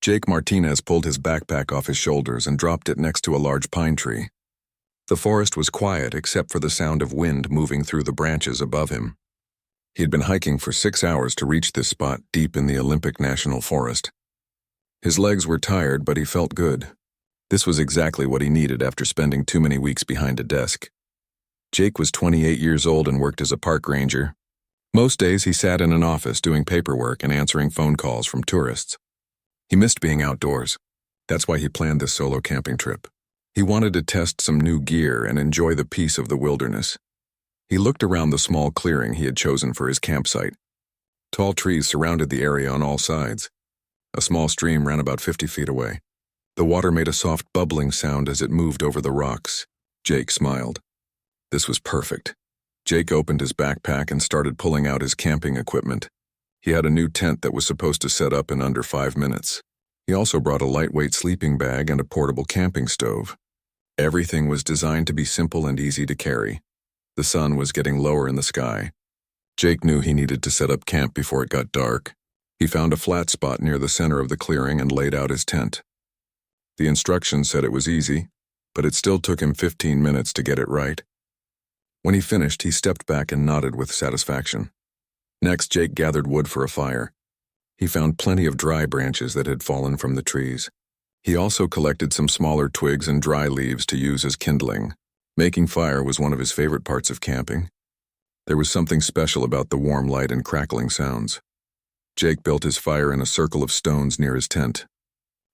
Jake Martinez pulled his backpack off his shoulders and dropped it next to a large pine tree. The forest was quiet except for the sound of wind moving through the branches above him. He had been hiking for 6 hours to reach this spot deep in the Olympic National Forest. His legs were tired, but he felt good. This was exactly what he needed after spending too many weeks behind a desk. Jake was 28 years old and worked as a park ranger. Most days he sat in an office doing paperwork and answering phone calls from tourists. He missed being outdoors. That's why he planned this solo camping trip. He wanted to test some new gear and enjoy the peace of the wilderness. He looked around the small clearing he had chosen for his campsite. Tall trees surrounded the area on all sides. A small stream ran about 50 feet away. The water made a soft bubbling sound as it moved over the rocks. Jake smiled. This was perfect. Jake opened his backpack and started pulling out his camping equipment. He had a new tent that was supposed to set up in under 5 minutes. He also brought a lightweight sleeping bag and a portable camping stove. Everything was designed to be simple and easy to carry. The sun was getting lower in the sky. Jake knew he needed to set up camp before it got dark. He found a flat spot near the center of the clearing and laid out his tent. The instructions said it was easy, but it still took him 15 minutes to get it right. When he finished, he stepped back and nodded with satisfaction. Next, Jake gathered wood for a fire. He found plenty of dry branches that had fallen from the trees. He also collected some smaller twigs and dry leaves to use as kindling. Making fire was one of his favorite parts of camping. There was something special about the warm light and crackling sounds. Jake built his fire in a circle of stones near his tent.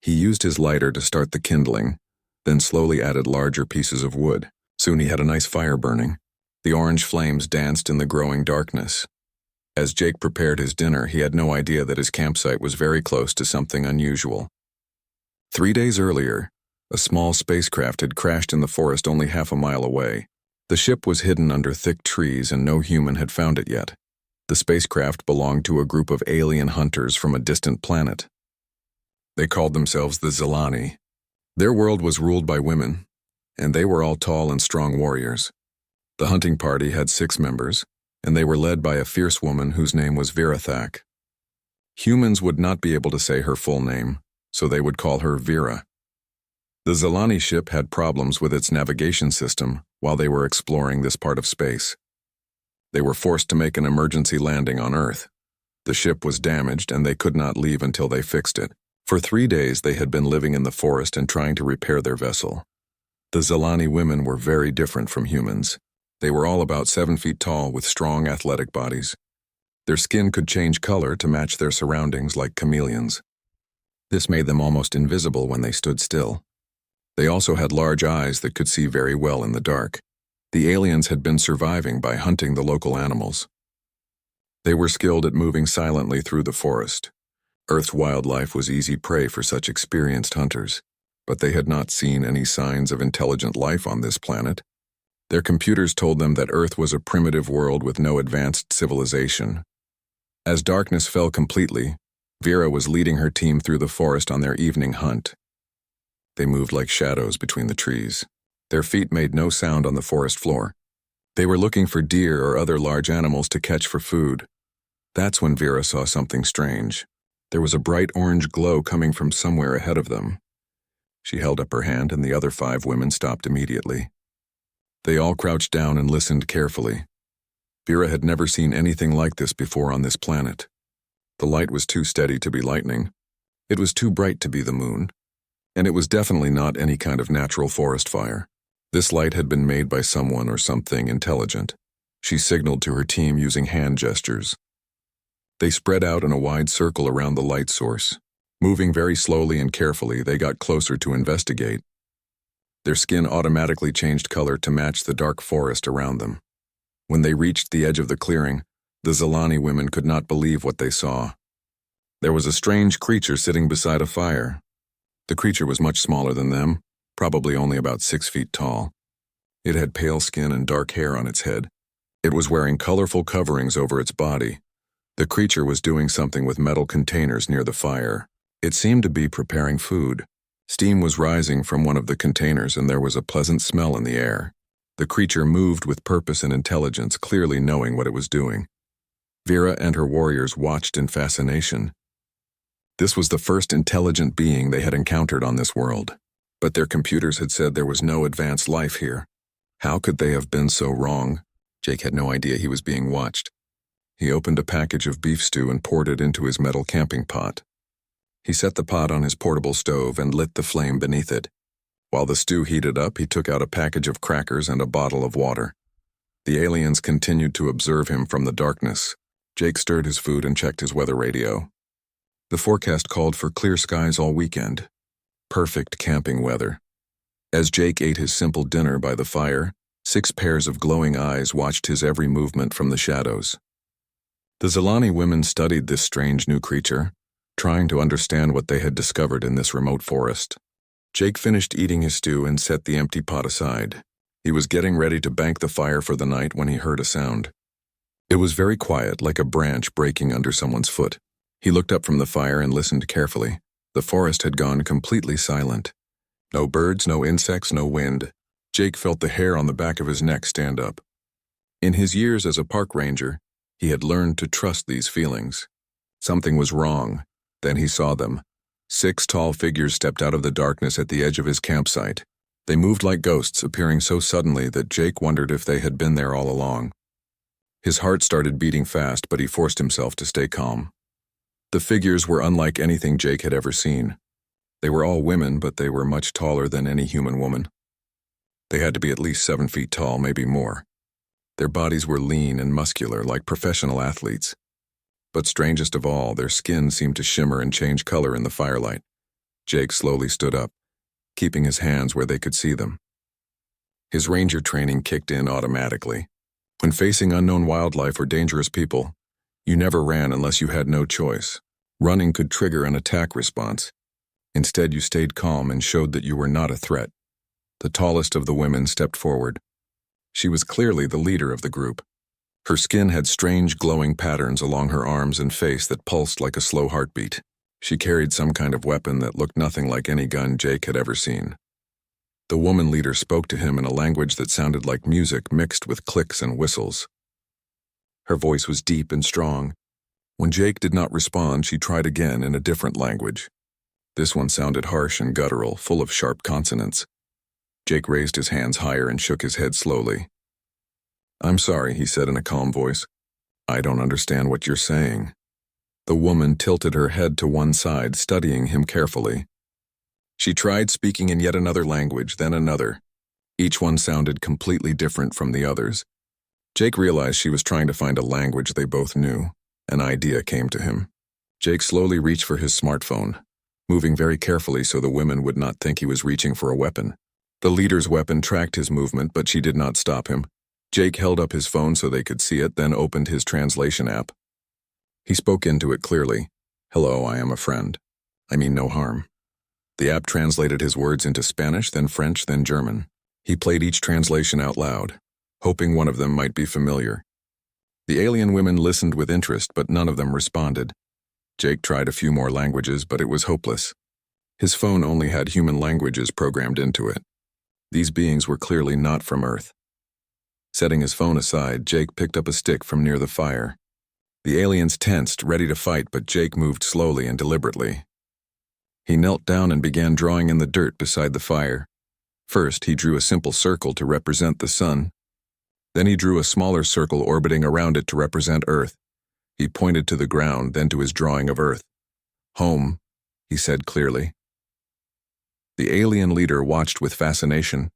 He used his lighter to start the kindling, then slowly added larger pieces of wood. Soon he had a nice fire burning. The orange flames danced in the growing darkness. As Jake prepared his dinner, he had no idea that his campsite was very close to something unusual. 3 days earlier, a small spacecraft had crashed in the forest only half a mile away. The ship was hidden under thick trees and no human had found it yet. The spacecraft belonged to a group of alien hunters from a distant planet. They called themselves the Zelani. Their world was ruled by women, and they were all tall and strong warriors. The hunting party had 6 members, and they were led by a fierce woman whose name was Virathak. Humans would not be able to say her full name, so they would call her Vera. The Zelani ship had problems with its navigation system while they were exploring this part of space. They were forced to make an emergency landing on Earth. The ship was damaged and they could not leave until they fixed it. For 3 days they had been living in the forest and trying to repair their vessel. The Zelani women were very different from humans. They were all about 7 feet tall with strong athletic bodies. Their skin could change color to match their surroundings like chameleons. This made them almost invisible when they stood still. They also had large eyes that could see very well in the dark. The aliens had been surviving by hunting the local animals. They were skilled at moving silently through the forest. Earth's wildlife was easy prey for such experienced hunters, but they had not seen any signs of intelligent life on this planet. Their computers told them that Earth was a primitive world with no advanced civilization. As darkness fell completely, Vera was leading her team through the forest on their evening hunt. They moved like shadows between the trees. Their feet made no sound on the forest floor. They were looking for deer or other large animals to catch for food. That's when Vera saw something strange. There was a bright orange glow coming from somewhere ahead of them. She held up her hand and the other 5 women stopped immediately. They all crouched down and listened carefully. Vera had never seen anything like this before on this planet. The light was too steady to be lightning. It was too bright to be the moon. And it was definitely not any kind of natural forest fire. This light had been made by someone or something intelligent. She signaled to her team using hand gestures. They spread out in a wide circle around the light source. Moving very slowly and carefully, they got closer to investigate. Their skin automatically changed color to match the dark forest around them. When they reached the edge of the clearing, the Zelani women could not believe what they saw. There was a strange creature sitting beside a fire. The creature was much smaller than them, probably only about 6 feet tall. It had pale skin and dark hair on its head. It was wearing colorful coverings over its body. The creature was doing something with metal containers near the fire. It seemed to be preparing food. Steam was rising from one of the containers and there was a pleasant smell in the air. The creature moved with purpose and intelligence, clearly knowing what it was doing. Vera and her warriors watched in fascination. This was the first intelligent being they had encountered on this world. But their computers had said there was no advanced life here. How could they have been so wrong? Jake had no idea he was being watched. He opened a package of beef stew and poured it into his metal camping pot. He set the pot on his portable stove and lit the flame beneath it. While the stew heated up, he took out a package of crackers and a bottle of water. The aliens continued to observe him from the darkness. Jake stirred his food and checked his weather radio. The forecast called for clear skies all weekend. Perfect camping weather. As Jake ate his simple dinner by the fire, 6 pairs of glowing eyes watched his every movement from the shadows. The Zilani women studied this strange new creature, trying to understand what they had discovered in this remote forest. Jake finished eating his stew and set the empty pot aside. He was getting ready to bank the fire for the night when he heard a sound. It was very quiet, like a branch breaking under someone's foot. He looked up from the fire and listened carefully. The forest had gone completely silent. No birds, no insects, no wind. Jake felt the hair on the back of his neck stand up. In his years as a park ranger, he had learned to trust these feelings. Something was wrong. Then he saw them. 6 tall figures stepped out of the darkness at the edge of his campsite. They moved like ghosts, appearing so suddenly that Jake wondered if they had been there all along. His heart started beating fast, but he forced himself to stay calm. The figures were unlike anything Jake had ever seen. They were all women, but they were much taller than any human woman. They had to be at least 7 feet tall, maybe more. Their bodies were lean and muscular, like professional athletes. But strangest of all, their skin seemed to shimmer and change color in the firelight. Jake slowly stood up, keeping his hands where they could see them. His ranger training kicked in automatically. When facing unknown wildlife or dangerous people, you never ran unless you had no choice. Running could trigger an attack response. Instead, you stayed calm and showed that you were not a threat. The tallest of the women stepped forward. She was clearly the leader of the group. Her skin had strange glowing patterns along her arms and face that pulsed like a slow heartbeat. She carried some kind of weapon that looked nothing like any gun Jake had ever seen. The woman leader spoke to him in a language that sounded like music mixed with clicks and whistles. Her voice was deep and strong. When Jake did not respond, she tried again in a different language. This one sounded harsh and guttural, full of sharp consonants. Jake raised his hands higher and shook his head slowly. "I'm sorry," he said in a calm voice. "I don't understand what you're saying." The woman tilted her head to one side, studying him carefully. She tried speaking in yet another language, then another. Each one sounded completely different from the others. Jake realized she was trying to find a language they both knew. An idea came to him. Jake slowly reached for his smartphone, moving very carefully so the women would not think he was reaching for a weapon. The leader's weapon tracked his movement, but she did not stop him. Jake held up his phone so they could see it, then opened his translation app. He spoke into it clearly. "Hello, I am a friend. I mean no harm." The app translated his words into Spanish, then French, then German. He played each translation out loud, hoping one of them might be familiar. The alien women listened with interest, but none of them responded. Jake tried a few more languages, but it was hopeless. His phone only had human languages programmed into it. These beings were clearly not from Earth. Setting his phone aside, Jake picked up a stick from near the fire. The aliens tensed, ready to fight, but Jake moved slowly and deliberately. He knelt down and began drawing in the dirt beside the fire. First, he drew a simple circle to represent the sun. Then he drew a smaller circle orbiting around it to represent Earth. He pointed to the ground, then to his drawing of Earth. "Home," he said clearly. The alien leader watched with fascination.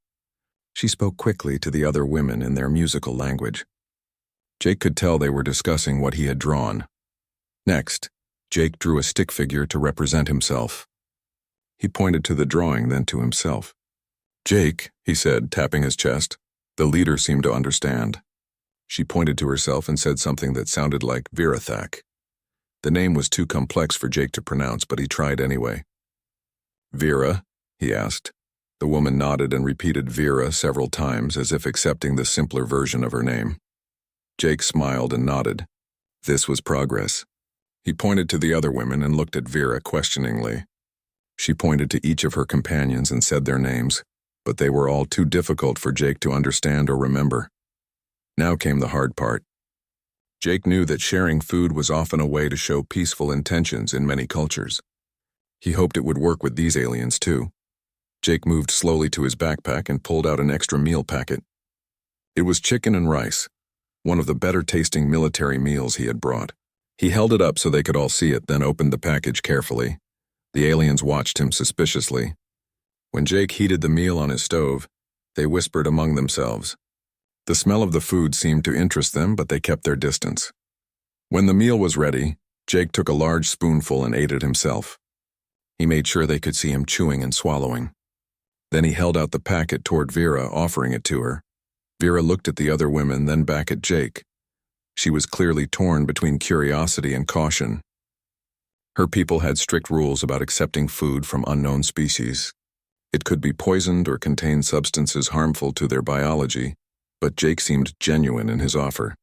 She spoke quickly to the other women in their musical language. Jake could tell they were discussing what he had drawn. Next, Jake drew a stick figure to represent himself. He pointed to the drawing, then to himself. "Jake," he said, tapping his chest. The leader seemed to understand. She pointed to herself and said something that sounded like Virathak. The name was too complex for Jake to pronounce, but he tried anyway. "Vera?" he asked. The woman nodded and repeated Vera several times, as if accepting the simpler version of her name. Jake smiled and nodded. This was progress. He pointed to the other women and looked at Vera questioningly. She pointed to each of her companions and said their names, but they were all too difficult for Jake to understand or remember. Now came the hard part. Jake knew that sharing food was often a way to show peaceful intentions in many cultures. He hoped it would work with these aliens too. Jake moved slowly to his backpack and pulled out an extra meal packet. It was chicken and rice, one of the better-tasting military meals he had brought. He held it up so they could all see it, then opened the package carefully. The aliens watched him suspiciously. When Jake heated the meal on his stove, they whispered among themselves. The smell of the food seemed to interest them, but they kept their distance. When the meal was ready, Jake took a large spoonful and ate it himself. He made sure they could see him chewing and swallowing. Then he held out the packet toward Vera, offering it to her. Vera looked at the other women, then back at Jake. She was clearly torn between curiosity and caution. Her people had strict rules about accepting food from unknown species. It could be poisoned or contain substances harmful to their biology, but Jake seemed genuine in his offer.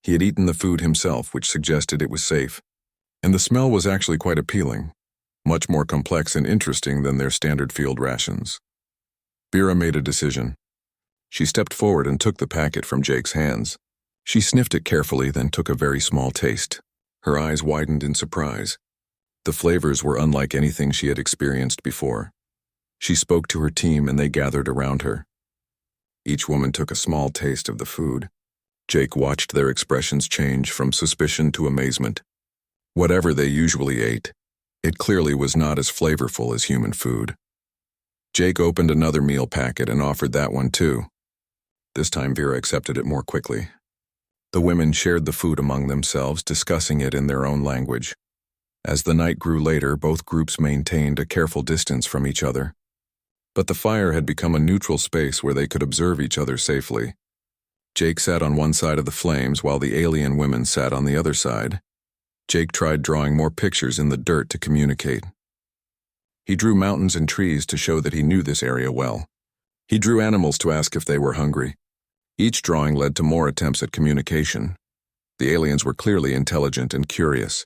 He had eaten the food himself, which suggested it was safe, and the smell was actually quite appealing, much more complex and interesting than their standard field rations. Vera made a decision. She stepped forward and took the packet from Jake's hands. She sniffed it carefully, then took a very small taste. Her eyes widened in surprise. The flavors were unlike anything she had experienced before. She spoke to her team and they gathered around her. Each woman took a small taste of the food. Jake watched their expressions change from suspicion to amazement. Whatever they usually ate, it clearly was not as flavorful as human food. Jake opened another meal packet and offered that one too. This time Vera accepted it more quickly. The women shared the food among themselves, discussing it in their own language. As the night grew later, both groups maintained a careful distance from each other. But the fire had become a neutral space where they could observe each other safely. Jake sat on one side of the flames while the alien women sat on the other side. Jake tried drawing more pictures in the dirt to communicate. He drew mountains and trees to show that he knew this area well. He drew animals to ask if they were hungry. Each drawing led to more attempts at communication. The aliens were clearly intelligent and curious.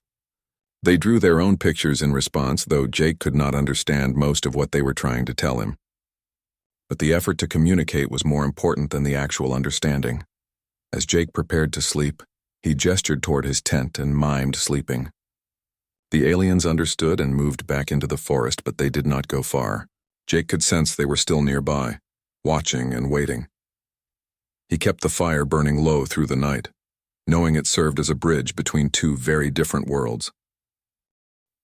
They drew their own pictures in response, though Jake could not understand most of what they were trying to tell him. But the effort to communicate was more important than the actual understanding. As Jake prepared to sleep, he gestured toward his tent and mimed sleeping. The aliens understood and moved back into the forest, but they did not go far. Jake could sense they were still nearby, watching and waiting. He kept the fire burning low through the night, knowing it served as a bridge between two very different worlds.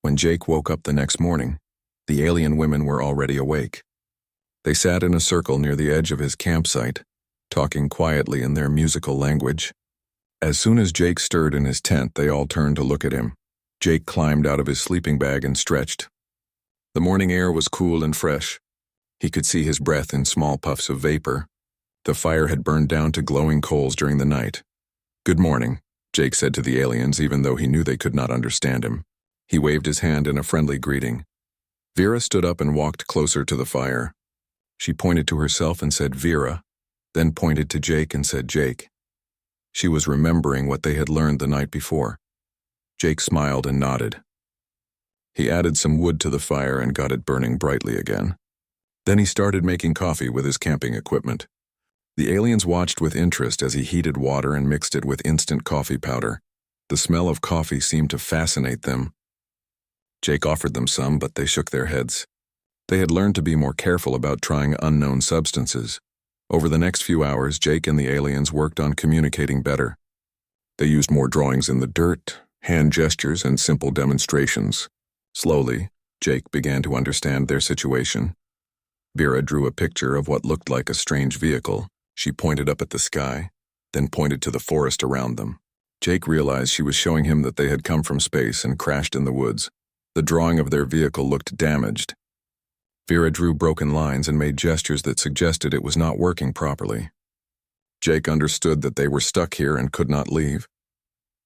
When Jake woke up the next morning, the alien women were already awake. They sat in a circle near the edge of his campsite, talking quietly in their musical language. As soon as Jake stirred in his tent, they all turned to look at him. Jake climbed out of his sleeping bag and stretched. The morning air was cool and fresh. He could see his breath in small puffs of vapor. The fire had burned down to glowing coals during the night. "Good morning," Jake said to the aliens, even though he knew they could not understand him. He waved his hand in a friendly greeting. Vera stood up and walked closer to the fire. She pointed to herself and said Vera, then pointed to Jake and said Jake. She was remembering what they had learned the night before. Jake smiled and nodded. He added some wood to the fire and got it burning brightly again. Then he started making coffee with his camping equipment. The aliens watched with interest as he heated water and mixed it with instant coffee powder. The smell of coffee seemed to fascinate them. Jake offered them some, but they shook their heads. They had learned to be more careful about trying unknown substances. Over the next few hours, Jake and the aliens worked on communicating better. They used more drawings in the dirt, hand gestures, and simple demonstrations. Slowly, Jake began to understand their situation. Vera drew a picture of what looked like a strange vehicle. She pointed up at the sky, then pointed to the forest around them. Jake realized she was showing him that they had come from space and crashed in the woods. The drawing of their vehicle looked damaged. Vera drew broken lines and made gestures that suggested it was not working properly. Jake understood that they were stuck here and could not leave.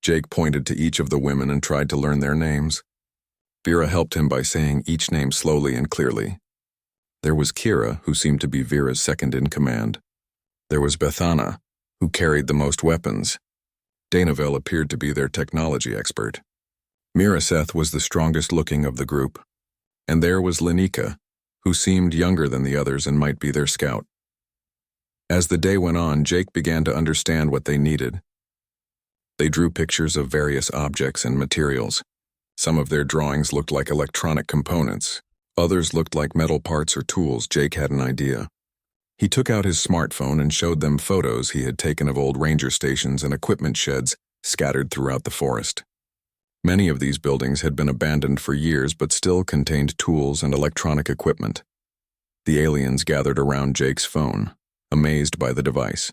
Jake pointed to each of the women and tried to learn their names. Vera helped him by saying each name slowly and clearly. There was Kira, who seemed to be Vera's second in command. There was Bethana, who carried the most weapons. Danaville appeared to be their technology expert. Miraseth was the strongest looking of the group. And there was Linika, who seemed younger than the others and might be their scout. As the day went on, Jake began to understand what they needed. They drew pictures of various objects and materials. Some of their drawings looked like electronic components. Others looked like metal parts or tools. Jake had an idea. He took out his smartphone and showed them photos he had taken of old ranger stations and equipment sheds scattered throughout the forest. Many of these buildings had been abandoned for years but still contained tools and electronic equipment. The aliens gathered around Jake's phone, amazed by the device.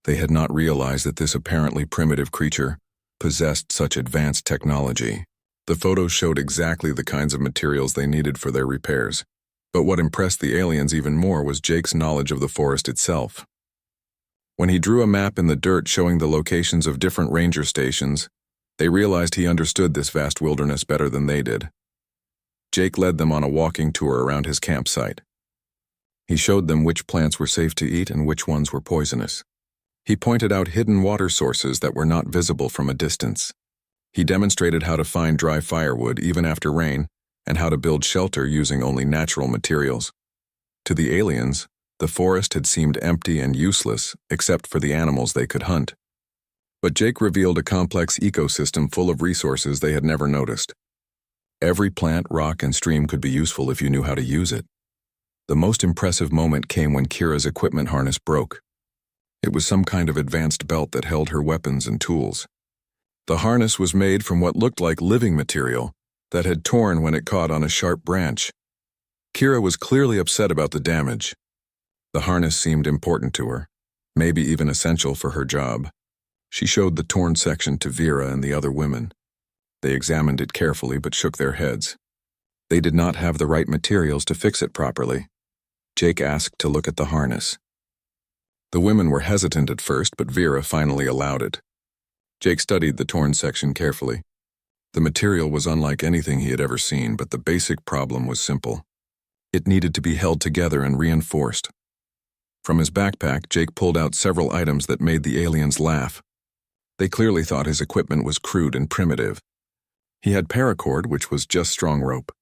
They had not realized that this apparently primitive creature possessed such advanced technology. The photos showed exactly the kinds of materials they needed for their repairs. But what impressed the aliens even more was Jake's knowledge of the forest itself. When he drew a map in the dirt showing the locations of different ranger stations, they realized he understood this vast wilderness better than they did. Jake led them on a walking tour around his campsite. He showed them which plants were safe to eat and which ones were poisonous. He pointed out hidden water sources that were not visible from a distance. He demonstrated how to find dry firewood even after rain and how to build shelter using only natural materials. To the aliens, the forest had seemed empty and useless except for the animals they could hunt. But Jake revealed a complex ecosystem full of resources they had never noticed. Every plant, rock, and stream could be useful if you knew how to use it. The most impressive moment came when Kira's equipment harness broke. It was some kind of advanced belt that held her weapons and tools. The harness was made from what looked like living material that had torn when it caught on a sharp branch. Kira was clearly upset about the damage. The harness seemed important to her, maybe even essential for her job. She showed the torn section to Vera and the other women. They examined it carefully but shook their heads. They did not have the right materials to fix it properly. Jake asked to look at the harness. The women were hesitant at first, but Vera finally allowed it. Jake studied the torn section carefully. The material was unlike anything he had ever seen, but the basic problem was simple. It needed to be held together and reinforced. From his backpack, Jake pulled out several items that made the aliens laugh. They clearly thought his equipment was crude and primitive. He had paracord, which was just strong rope.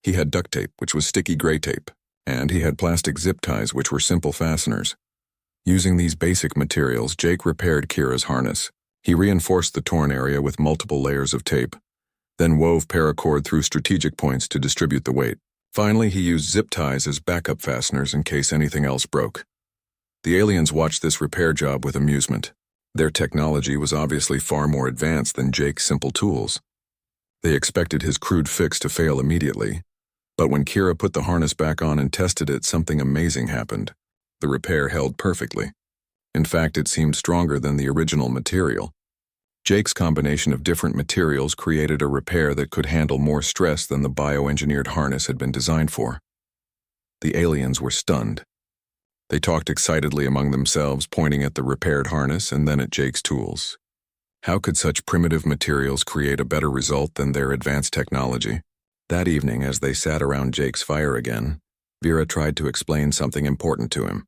He had duct tape, which was sticky gray tape. And he had plastic zip ties, which were simple fasteners. Using these basic materials, Jake repaired Kira's harness. He reinforced the torn area with multiple layers of tape, then wove paracord through strategic points to distribute the weight. Finally, he used zip ties as backup fasteners in case anything else broke. The aliens watched this repair job with amusement. Their technology was obviously far more advanced than Jake's simple tools. They expected his crude fix to fail immediately, but when Kira put the harness back on and tested it, something amazing happened. The repair held perfectly. In fact, it seemed stronger than the original material. Jake's combination of different materials created a repair that could handle more stress than the bioengineered harness had been designed for. The aliens were stunned. They talked excitedly among themselves, pointing at the repaired harness and then at Jake's tools. How could such primitive materials create a better result than their advanced technology? That evening, as they sat around Jake's fire again, Vera tried to explain something important to him.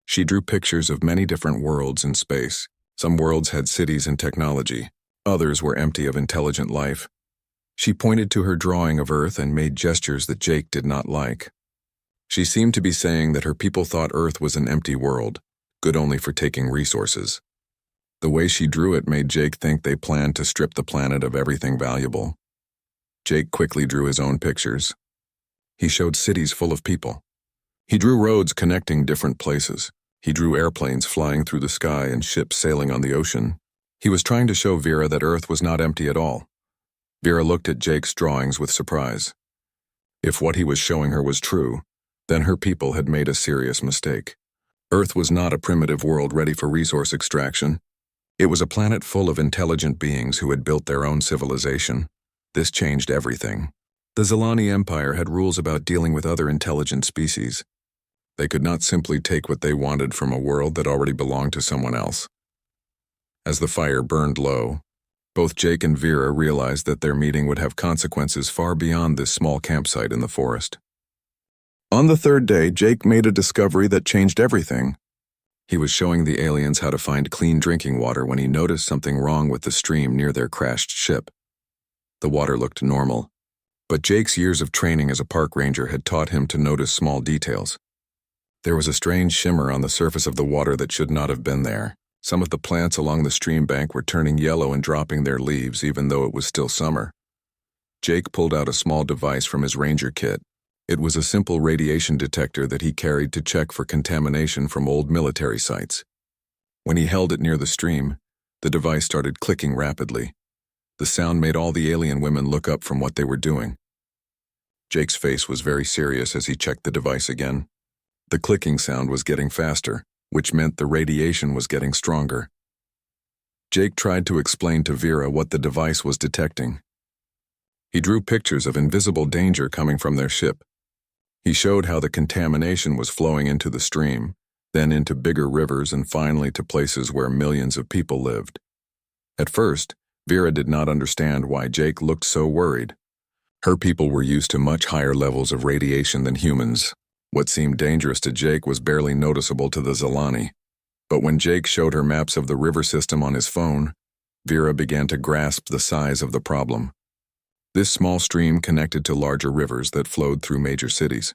She drew pictures of many different worlds in space. Some worlds had cities and technology. Others were empty of intelligent life. She pointed to her drawing of Earth and made gestures that Jake did not like. She seemed to be saying that her people thought Earth was an empty world, good only for taking resources. The way she drew it made Jake think they planned to strip the planet of everything valuable. Jake quickly drew his own pictures. He showed cities full of people. He drew roads connecting different places. He drew airplanes flying through the sky and ships sailing on the ocean. He was trying to show Vera that Earth was not empty at all. Vera looked at Jake's drawings with surprise. If what he was showing her was true, then her people had made a serious mistake. Earth was not a primitive world ready for resource extraction. It was a planet full of intelligent beings who had built their own civilization. This changed everything. The Zilani Empire had rules about dealing with other intelligent species. They could not simply take what they wanted from a world that already belonged to someone else. As the fire burned low, both Jake and Vera realized that their meeting would have consequences far beyond this small campsite in the forest. On the third day, Jake made a discovery that changed everything. He was showing the aliens how to find clean drinking water when he noticed something wrong with the stream near their crashed ship. The water looked normal, but Jake's years of training as a park ranger had taught him to notice small details. There was a strange shimmer on the surface of the water that should not have been there. Some of the plants along the stream bank were turning yellow and dropping their leaves even though it was still summer. Jake pulled out a small device from his ranger kit. It was a simple radiation detector that he carried to check for contamination from old military sites. When he held it near the stream, the device started clicking rapidly. The sound made all the alien women look up from what they were doing. Jake's face was very serious as he checked the device again. The clicking sound was getting faster, which meant the radiation was getting stronger. Jake tried to explain to Vera what the device was detecting. He drew pictures of invisible danger coming from their ship. He showed how the contamination was flowing into the stream, then into bigger rivers and finally to places where millions of people lived. At first, Vera did not understand why Jake looked so worried. Her people were used to much higher levels of radiation than humans. What seemed dangerous to Jake was barely noticeable to the Zilani. But when Jake showed her maps of the river system on his phone, Vera began to grasp the size of the problem. This small stream connected to larger rivers that flowed through major cities.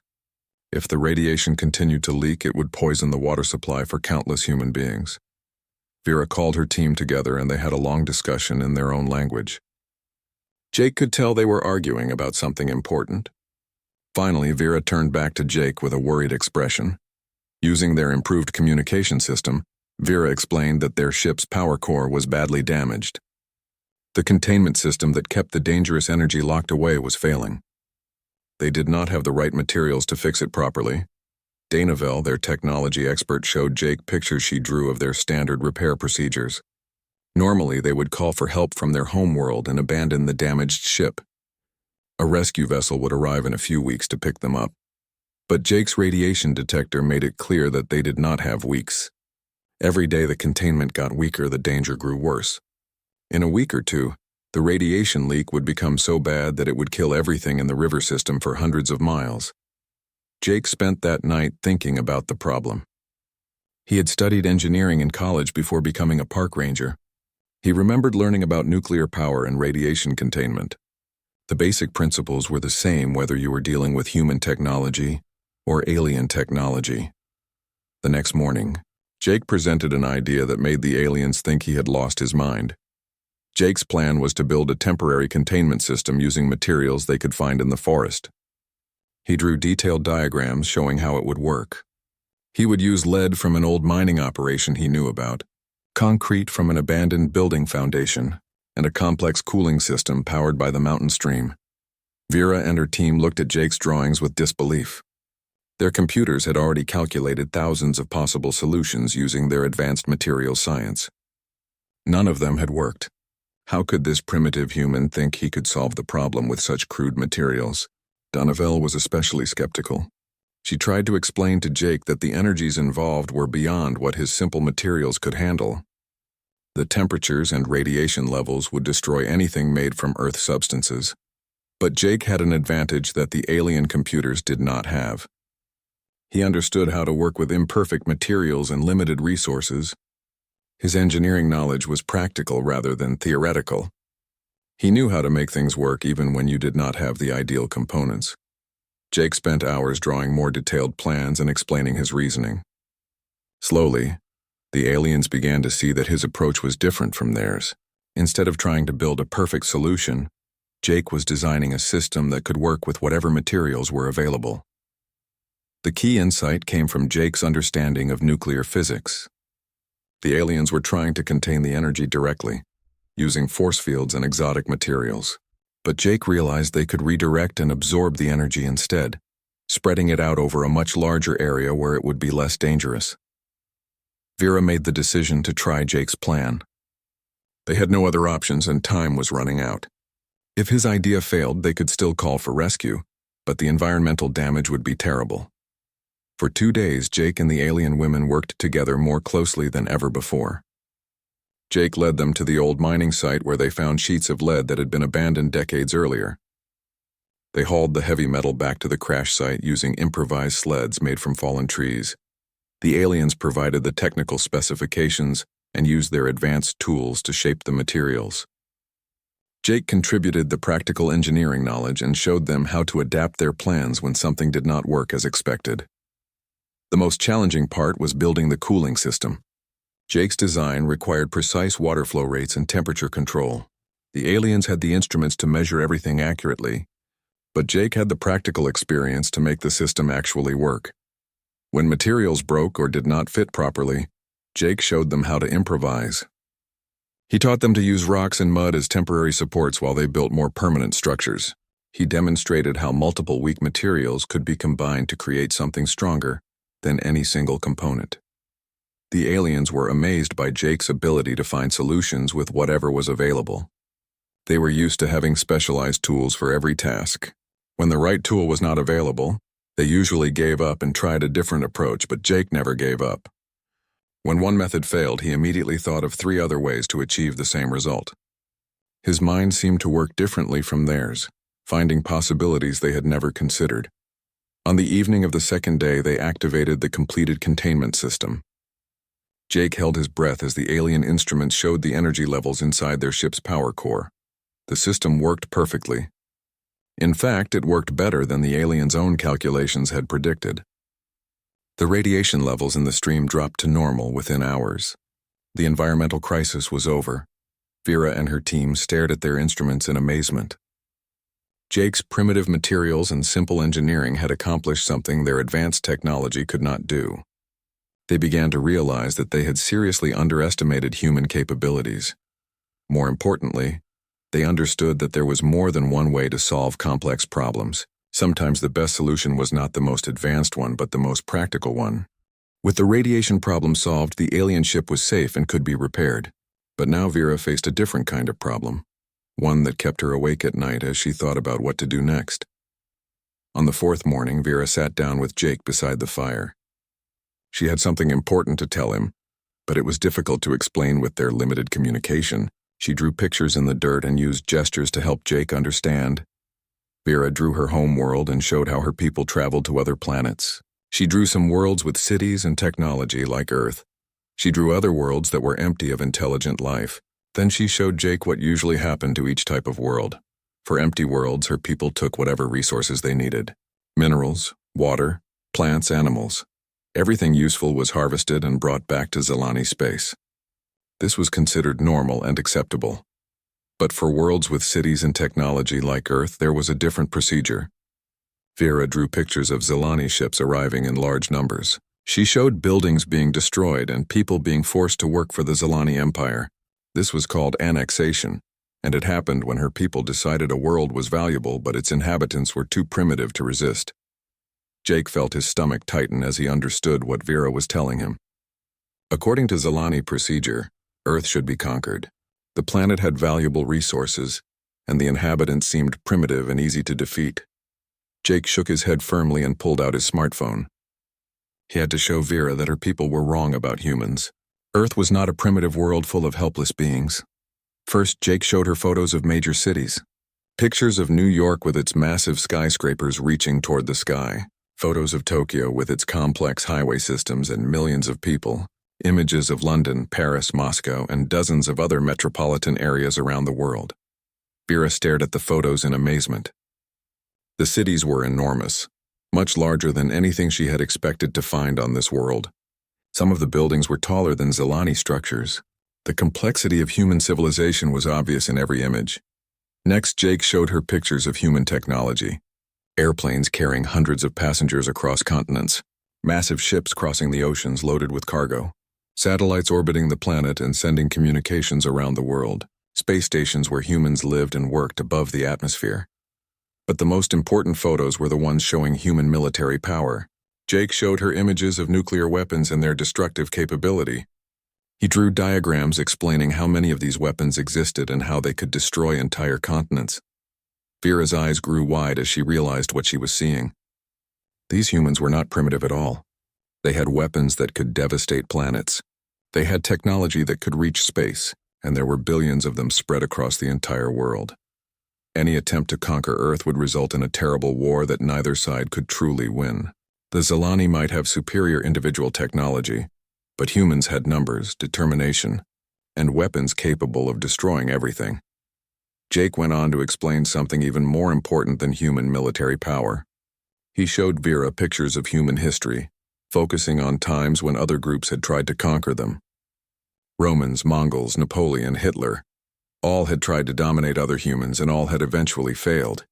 If the radiation continued to leak, it would poison the water supply for countless human beings. Vera called her team together and they had a long discussion in their own language. Jake could tell they were arguing about something important. Finally, Vera turned back to Jake with a worried expression. Using their improved communication system, Vera explained that their ship's power core was badly damaged. The containment system that kept the dangerous energy locked away was failing. They did not have the right materials to fix it properly. Danavelle, their technology expert, showed Jake pictures she drew of their standard repair procedures. Normally, they would call for help from their homeworld and abandon the damaged ship. A rescue vessel would arrive in a few weeks to pick them up. But Jake's radiation detector made it clear that they did not have weeks. Every day the containment got weaker, the danger grew worse. In a week or two, the radiation leak would become so bad that it would kill everything in the river system for hundreds of miles. Jake spent that night thinking about the problem. He had studied engineering in college before becoming a park ranger. He remembered learning about nuclear power and radiation containment. The basic principles were the same whether you were dealing with human technology or alien technology. The next morning, Jake presented an idea that made the aliens think he had lost his mind. Jake's plan was to build a temporary containment system using materials they could find in the forest. He drew detailed diagrams showing how it would work. He would use lead from an old mining operation he knew about, concrete from an abandoned building foundation, and a complex cooling system powered by the mountain stream. Vera and her team looked at Jake's drawings with disbelief. Their computers had already calculated thousands of possible solutions using their advanced materials science. None of them had worked. How could this primitive human think he could solve the problem with such crude materials? Danavelle was especially skeptical. She tried to explain to Jake that the energies involved were beyond what his simple materials could handle. The temperatures and radiation levels would destroy anything made from Earth substances. But Jake had an advantage that the alien computers did not have. He understood how to work with imperfect materials and limited resources. His engineering knowledge was practical rather than theoretical. He knew how to make things work even when you did not have the ideal components. Jake spent hours drawing more detailed plans and explaining his reasoning. Slowly, the aliens began to see that his approach was different from theirs. Instead of trying to build a perfect solution, Jake was designing a system that could work with whatever materials were available. The key insight came from Jake's understanding of nuclear physics. The aliens were trying to contain the energy directly, using force fields and exotic materials. But Jake realized they could redirect and absorb the energy instead, spreading it out over a much larger area where it would be less dangerous. Vera made the decision to try Jake's plan. They had no other options and time was running out. If his idea failed, they could still call for rescue, but the environmental damage would be terrible. For 2 days, Jake and the alien women worked together more closely than ever before. Jake led them to the old mining site where they found sheets of lead that had been abandoned decades earlier. They hauled the heavy metal back to the crash site using improvised sleds made from fallen trees. The aliens provided the technical specifications and used their advanced tools to shape the materials. Jake contributed the practical engineering knowledge and showed them how to adapt their plans when something did not work as expected. The most challenging part was building the cooling system. Jake's design required precise water flow rates and temperature control. The aliens had the instruments to measure everything accurately, but Jake had the practical experience to make the system actually work. When materials broke or did not fit properly, Jake showed them how to improvise. He taught them to use rocks and mud as temporary supports while they built more permanent structures. He demonstrated how multiple weak materials could be combined to create something stronger than any single component. The aliens were amazed by Jake's ability to find solutions with whatever was available. They were used to having specialized tools for every task. When the right tool was not available, they usually gave up and tried a different approach, but Jake never gave up. When one method failed, he immediately thought of 3 other ways to achieve the same result. His mind seemed to work differently from theirs, finding possibilities they had never considered. On the evening of the second day, they activated the completed containment system. Jake held his breath as the alien instruments showed the energy levels inside their ship's power core. The system worked perfectly. In fact, it worked better than the aliens' own calculations had predicted. The radiation levels in the stream dropped to normal within hours. The environmental crisis was over. Vera and her team stared at their instruments in amazement. Jake's primitive materials and simple engineering had accomplished something their advanced technology could not do. They began to realize that they had seriously underestimated human capabilities. More importantly, they understood that there was more than one way to solve complex problems. Sometimes the best solution was not the most advanced one, but the most practical one. With the radiation problem solved, the alien ship was safe and could be repaired. But now Vera faced a different kind of problem, one that kept her awake at night as she thought about what to do next. On the 4th morning, Vera sat down with Jake beside the fire. She had something important to tell him, but it was difficult to explain with their limited communication. She drew pictures in the dirt and used gestures to help Jake understand. Vera drew her home world and showed how her people traveled to other planets. She drew some worlds with cities and technology like Earth. She drew other worlds that were empty of intelligent life. Then she showed Jake what usually happened to each type of world. For empty worlds, her people took whatever resources they needed. Minerals, water, plants, animals. Everything useful was harvested and brought back to Zilani space. This was considered normal and acceptable. But for worlds with cities and technology like Earth, there was a different procedure. Vera drew pictures of Zilani ships arriving in large numbers. She showed buildings being destroyed and people being forced to work for the Zilani Empire. This was called annexation, and it happened when her people decided a world was valuable but its inhabitants were too primitive to resist. Jake felt his stomach tighten as he understood what Vera was telling him. According to Zilani procedure, Earth should be conquered. The planet had valuable resources, and the inhabitants seemed primitive and easy to defeat. Jake shook his head firmly and pulled out his smartphone. He had to show Vera that her people were wrong about humans. Earth was not a primitive world full of helpless beings. First, Jake showed her photos of major cities. Pictures of New York with its massive skyscrapers reaching toward the sky. Photos of Tokyo with its complex highway systems and millions of people. Images of London, Paris, Moscow, and dozens of other metropolitan areas around the world. Vera stared at the photos in amazement. The cities were enormous, much larger than anything she had expected to find on this world. Some of the buildings were taller than Zilani structures. The complexity of human civilization was obvious in every image. Next, Jake showed her pictures of human technology. Airplanes carrying hundreds of passengers across continents. Massive ships crossing the oceans loaded with cargo. Satellites orbiting the planet and sending communications around the world. Space stations where humans lived and worked above the atmosphere. But the most important photos were the ones showing human military power. Jake showed her images of nuclear weapons and their destructive capability. He drew diagrams explaining how many of these weapons existed and how they could destroy entire continents. Vera's eyes grew wide as she realized what she was seeing. These humans were not primitive at all. They had weapons that could devastate planets. They had technology that could reach space, and there were billions of them spread across the entire world. Any attempt to conquer Earth would result in a terrible war that neither side could truly win. The Zilani might have superior individual technology, but humans had numbers, determination, and weapons capable of destroying everything. Jake went on to explain something even more important than human military power. He showed Vera pictures of human history, focusing on times when other groups had tried to conquer them. Romans, Mongols, Napoleon, Hitler. All had tried to dominate other humans and all had eventually failed.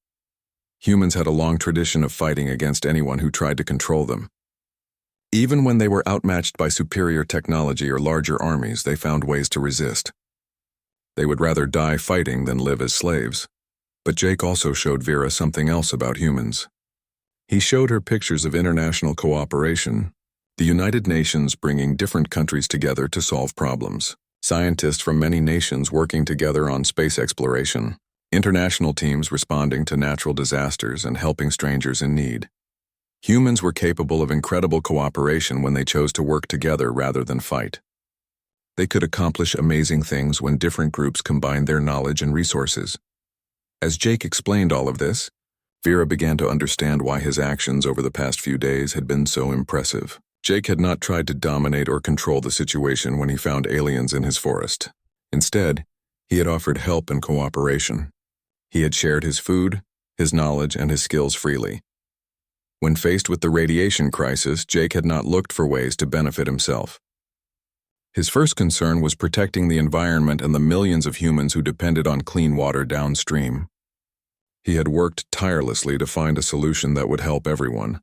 Humans had a long tradition of fighting against anyone who tried to control them. Even when they were outmatched by superior technology or larger armies, they found ways to resist. They would rather die fighting than live as slaves. But Jake also showed Vera something else about humans. He showed her pictures of international cooperation, the United Nations bringing different countries together to solve problems, scientists from many nations working together on space exploration, international teams responding to natural disasters and helping strangers in need. Humans were capable of incredible cooperation when they chose to work together rather than fight. They could accomplish amazing things when different groups combined their knowledge and resources. As Jake explained all of this, Vera began to understand why his actions over the past few days had been so impressive. Jake had not tried to dominate or control the situation when he found aliens in his forest. Instead, he had offered help and cooperation. He had shared his food, his knowledge, and his skills freely. When faced with the radiation crisis, Jake had not looked for ways to benefit himself. His first concern was protecting the environment and the millions of humans who depended on clean water downstream. He had worked tirelessly to find a solution that would help everyone.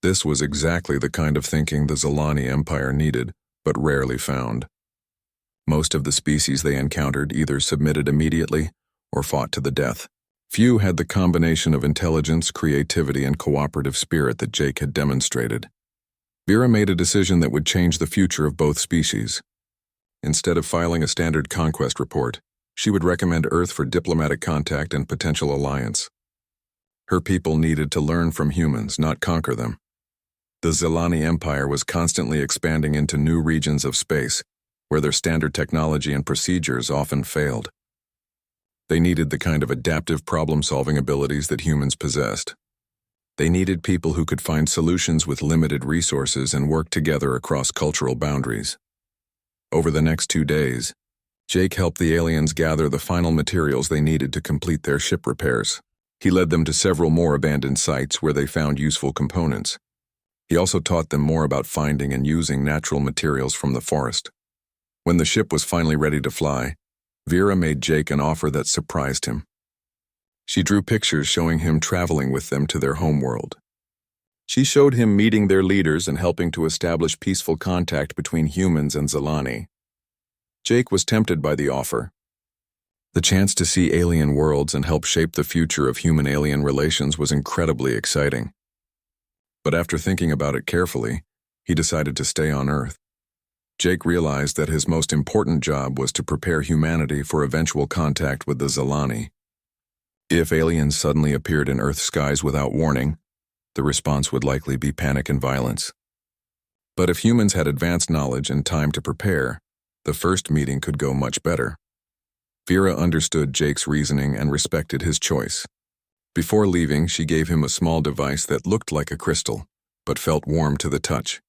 This was exactly the kind of thinking the Zilani Empire needed, but rarely found. Most of the species they encountered either submitted immediately or fought to the death. Few had the combination of intelligence, creativity, and cooperative spirit that Jake had demonstrated. Vera made a decision that would change the future of both species. Instead of filing a standard conquest report, she would recommend Earth for diplomatic contact and potential alliance. Her people needed to learn from humans, not conquer them. The Zilani Empire was constantly expanding into new regions of space, where their standard technology and procedures often failed. They needed the kind of adaptive problem-solving abilities that humans possessed. They needed people who could find solutions with limited resources and work together across cultural boundaries. Over the next 2 days, Jake helped the aliens gather the final materials they needed to complete their ship repairs. He led them to several more abandoned sites where they found useful components. He also taught them more about finding and using natural materials from the forest. When the ship was finally ready to fly, Vera made Jake an offer that surprised him. She drew pictures showing him traveling with them to their homeworld. She showed him meeting their leaders and helping to establish peaceful contact between humans and Zilani. Jake was tempted by the offer. The chance to see alien worlds and help shape the future of human-alien relations was incredibly exciting. But after thinking about it carefully, he decided to stay on Earth. Jake realized that his most important job was to prepare humanity for eventual contact with the Zilani. If aliens suddenly appeared in Earth's skies without warning, the response would likely be panic and violence. But if humans had advanced knowledge and time to prepare, the first meeting could go much better. Vera understood Jake's reasoning and respected his choice. Before leaving, she gave him a small device that looked like a crystal, but felt warm to the touch.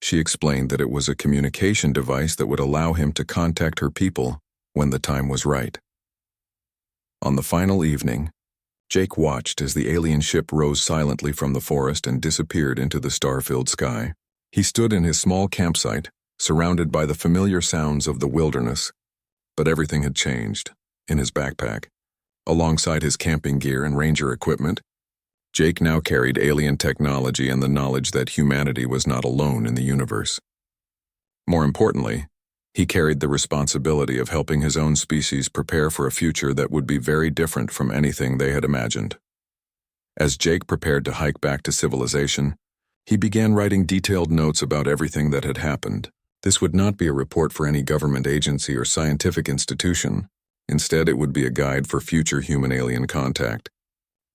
She explained that it was a communication device that would allow him to contact her people when the time was right. On the final evening, Jake watched as the alien ship rose silently from the forest and disappeared into the star-filled sky. He stood in his small campsite, surrounded by the familiar sounds of the wilderness, but everything had changed. In his backpack, alongside his camping gear and ranger equipment, Jake now carried alien technology and the knowledge that humanity was not alone in the universe. More importantly, he carried the responsibility of helping his own species prepare for a future that would be very different from anything they had imagined. As Jake prepared to hike back to civilization, he began writing detailed notes about everything that had happened. This would not be a report for any government agency or scientific institution. Instead, it would be a guide for future human-alien contact.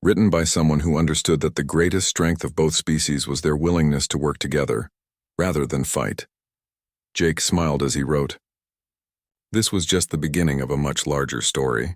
Written by someone who understood that the greatest strength of both species was their willingness to work together, rather than fight. Jake smiled as he wrote. This was just the beginning of a much larger story.